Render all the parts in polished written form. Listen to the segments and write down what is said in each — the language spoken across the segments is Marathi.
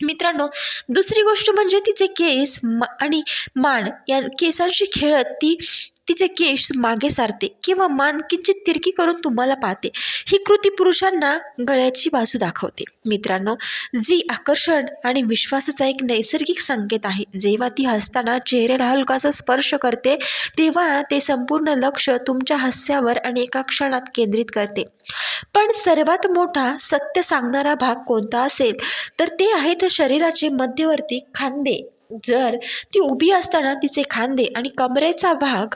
मित्रांनो, दुसरी गोष्ट म्हणजे तिचे केस आणि मान या केसांशी खेळत ती तिचे केस मागे सारते किंवा मान किंचित तिरकी करून तुम्हाला पाहते. ही कृती पुरुषांना गळ्याची बाजू दाखवते. मित्रांनो, जी आकर्षण आणि विश्वासाचा एक नैसर्गिक संकेत आहे. जेव्हा ती हसताना चेहऱ्याला हलकासा स्पर्श करते, तेव्हा ते संपूर्ण लक्ष तुमच्या हास्यावर आणि एका क्षणात केंद्रित करते. पण सर्वात मोठा सत्य सांगणारा भाग कोणता असेल तर ते आहेत शरीराचे मध्यवर्ती खांदे. जर ती उभी असताना तिचे खांदे आणि कमरेचा भाग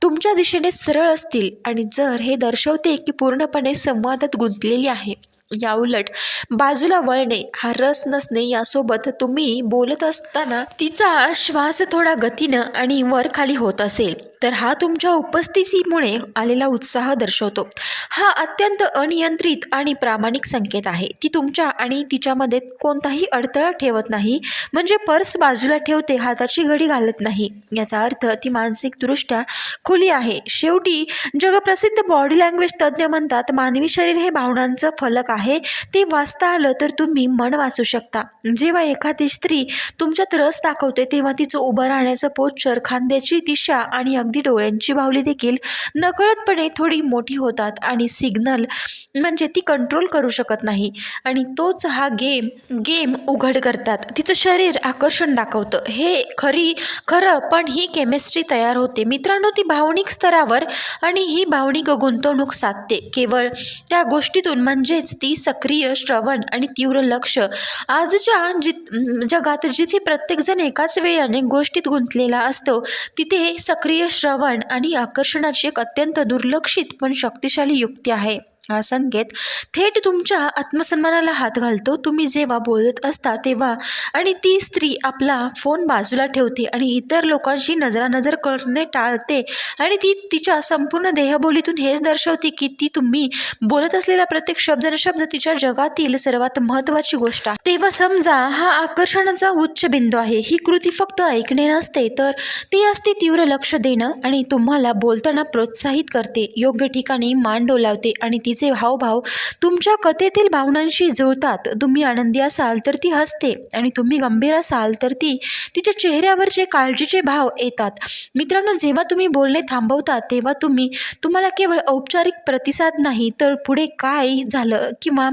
तुमच्या दिशेने सरळ असतील आणि जर हे दर्शवते की पूर्णपणे संवादात गुंतलेली आहे. याउलट बाजूला वळणे, हा रस नसणे, यासोबत तुम्ही बोलत असताना तिचा श्वास थोडा गतीनं आणि वर खाली होत असेल तर हा तुमच्या उपस्थितीमुळे आलेला उत्साह दर्शवतो. हा अत्यंत अनियंत्रित आणि प्रामाणिक संकेत आहे. ती तुमच्या आणि तिच्यामध्ये कोणताही अडथळा ठेवत नाही, म्हणजे पर्स बाजूला ठेवते, हाताची घडी घालत नाही. याचा अर्थ ती मानसिकदृष्ट्या खुली आहे. शेवटी जगप्रसिद्ध बॉडी लँग्वेज तज्ज्ञ म्हणतात, मानवी शरीर हे भावनांचं फलक आहे. ते वाचता आलं तर तुम्ही मन वाचू शकता. जेव्हा एखादी स्त्री तुमच्यात रस दाखवते तेव्हा तिचं उभं राहण्याचं पोश्चर, खांद्याची दिशा आणि अगदी डोळ्यांची बाहुली देखील नकळतपणे थोडी मोठी होतात आणि सिग्नल म्हणजे ती कंट्रोल करू शकत नाही आणि तोच हा गेम उघड करतात. तिचं शरीर आकर्षण दाखवतं, हे खरं पण ही केमिस्ट्री तयार होते. मित्रांनो, ती भावनिक स्तरावर आणि ही भावनिक गुंतवणूक साधते केवळ त्या गोष्टीतून, म्हणजेच ती सक्रिय श्रवण आणि तीव्र लक्ष. आजच्या जगात जिथे प्रत्येकजण एकाच वेळी अनेक गोष्टीत गुंतलेला असतो, तिथे सक्रिय श्रवण आणि आकर्षणाची एक अत्यंत दुर्लक्षित पण शक्तिशाली युक्ती आहे. हा संकेत थेट तुमच्या आत्मसन्मानाला हात घालतो. तुम्ही जेव्हा बोलत असता तेव्हा आणि ती स्त्री आपला फोन बाजूला ठेवते आणि इतर लोकांशी नजरानजर करणे टाळते आणि ती तिच्या संपूर्ण देहबोलीतून हेच दर्शवते की ती तुम्ही बोलत असलेला प्रत्येक शब्द न शब्द तिच्या जगातील सर्वात महत्त्वाची गोष्ट आहे. तेव्हा समजा हा आकर्षणाचा उच्च बिंदू आहे. ही कृती फक्त ऐकणे नसते, तर ती असते तीव्र लक्ष देणं आणि तुम्हाला बोलताना प्रोत्साहित करते, योग्य ठिकाणी मान डोलावते आणि तिचे हावभाव तुमच्या कथेतील भावनांशी जुळतात. तुम्ही आनंदी असाल तर ती हसते आणि तुम्ही गंभीर असाल तर तिच्या चेहऱ्यावरचे काळजीचे भाव येतात. मित्रांनो, जेव्हा तुम्ही बोलणे थांबवता तेव्हा तुम्हाला केवळ औपचारिक प्रतिसाद नाही तर पुढे काय झालं किंवा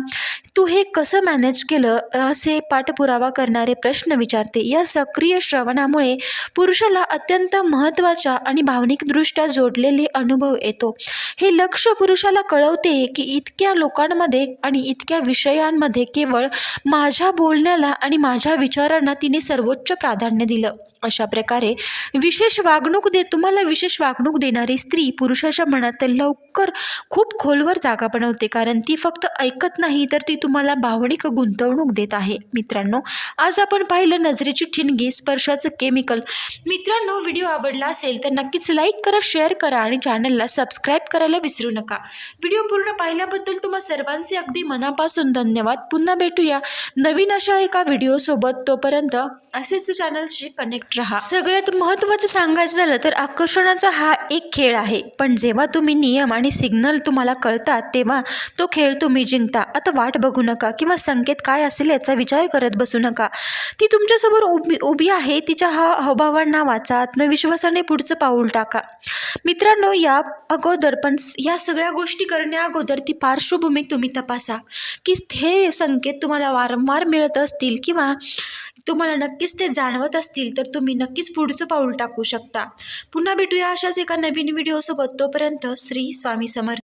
तू हे कसं मॅनेज केलं असे पाठपुरावा करणारे प्रश्न विचारते. या सक्रिय श्रवणामुळे पुरुषाला अत्यंत महत्त्वाचा आणि भावनिकदृष्ट्या जोडलेले अनुभव येतो. हे लक्ष पुरुषाला कळवते की इतक्या लोकांमध्ये आणि इतक्या विषयांमध्ये केवळ माझ्या बोलण्याला आणि माझ्या विचारांना तिने सर्वोच्च प्राधान्य दिलं. अशा प्रकारे तुम्हाला विशेष वागणूक देणारी स्त्री पुरुषाच्या मनात लवकर खूप खोलवर जागा बनवते, कारण ती फक्त ऐकत नाही तर ती तुम्हाला भावनिक गुंतवणूक देत आहे. मित्रांनो, आज आपण पाहिलं नजरेची ठिणगी, स्पर्शाचं केमिकल. मित्रांनो, व्हिडिओ आवडला असेल तर नक्कीच लाईक करा, शेअर करा आणि चॅनलला सबस्क्राईब करायला विसरू नका. व्हिडिओ पूर्ण पाहिल्याबद्दल तुम्हा सर्वांचे अगदी मनापासून धन्यवाद. पुन्हा भेटूया नवीन अशा एका व्हिडिओसोबत. तोपर्यंत असेच चॅनलशी कनेक्ट रहा. सगळ्यात महत्त्वाचं सांगायचं झालं तर आकर्षणाचा हा एक खेळ आहे, पण जेव्हा तुम्ही नियम आणि सिग्नल तुम्हाला कळतात तेव्हा तो खेळ तुम्ही जिंकता. आता वाट बघू नका किंवा संकेत काय असेल याचा विचार करत बसू नका. ती तुमच्यासमोर उभी आहे, तिच्या हावभावांना वाचा, आत्मविश्वासाने पुढचं पाऊल टाका. मित्रांनो, या सगळ्या गोष्टी करण्या अगोदर ती पार्श्वभूमी तुम्ही तपासा की हे संकेत तुम्हाला वारंवार मिळत असतील किंवा तुम्हाला नक्कीच ते जाणवत असतील तर तुम्ही नक्कीच पुढचं पाऊल टाकू शकता. पुन्हा भेटूया अशाच एका नवीन व्हिडिओसोबत. तोपर्यंत श्री स्वामी समर्थ.